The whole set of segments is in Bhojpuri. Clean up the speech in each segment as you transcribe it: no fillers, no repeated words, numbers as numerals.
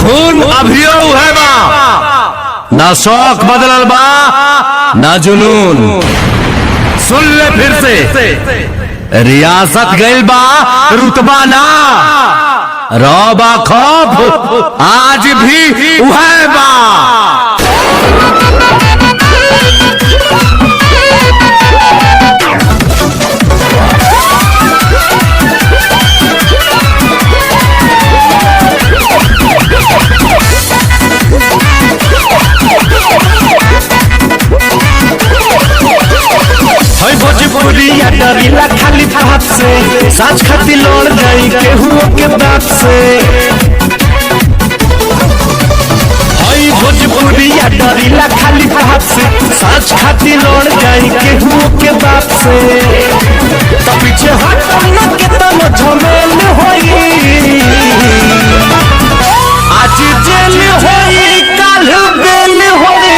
खून अभियो है बा, ना शौक बदलल बा ना जुनून। सुन ले फिर से, रियासत गइल बा रुतबा ना, रौबा खौफ आज भी उहै बा। भोजपुरिया डरीला खाली बात से, साच खाती लड़ जाई केहू के दांत से। हई भोजपुरिया डरीला खाली बात से, साच खाती लड़ जाई केहू के दांत से। तो पीछे हटना के तनो झमेल होई, आज जेल होई कल बेल होई,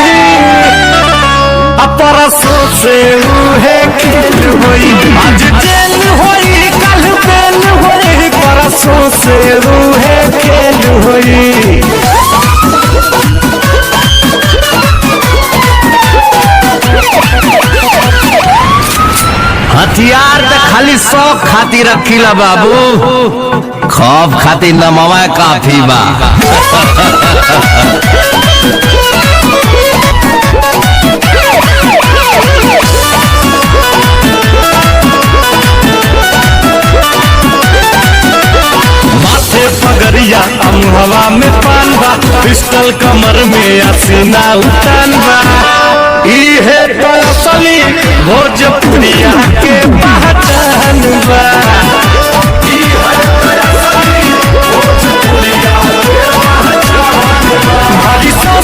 परसों से उहे खेल होई। आज जेल होई कल बेल होई, परसों से उहे खेल होई। हथियार तो खाली शौक खाती रखीला बाबू, खौफ खाती नमवा काफी बा। पगड़िया हवा में पान बा, पिस्टल कमर में असीना उतान बा। इहे तो असली भोजपुरिया के पहचान बा। भारी सौ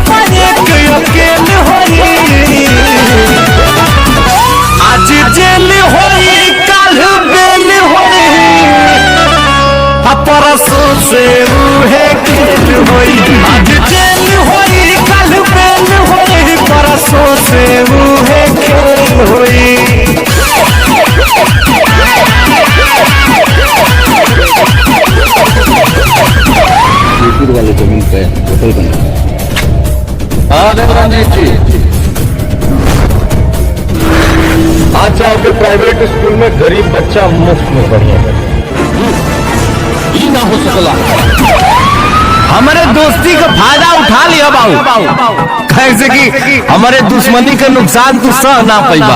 पर एक अकेल होई, आज जेल होई कल बेल होई, परसों से उहे खेल होई। आज जेल होई कल बेल होई, परसों से उहे खेल होई। वाले जमीन पे होटल बना। हाँ देवरानीत जी, आज आपके प्राइवेट स्कूल में गरीब बच्चा मुफ्त में पढ़ेगा, ना हो सकला। हमारे दोस्ती का फायदा उठा लिया बाबू, कैसे कि हमारे दुश्मनी का नुकसान तू सह ना पैबा।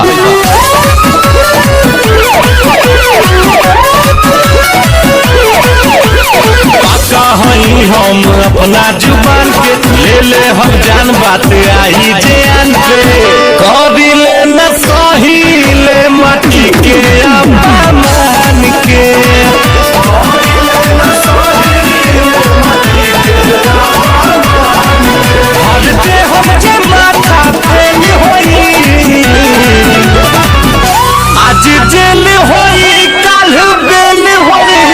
पक्का हई हम अपना जुबान के, ले ले हम जान बात आई जान पे। कभी ले न सही ले मटी के अपमान के, आज जेल होई कल बेल होई,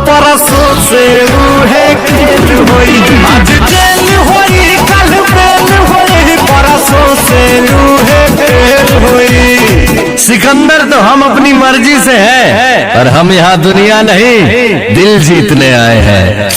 परसों से उहे खेल होई। आज जेल होई कल बेल होई, परसों से उहे खेल होई। सिकंदर तो हम अपनी मर्जी से है, पर हम यहाँ दुनिया नहीं दिल जीतने आए हैं।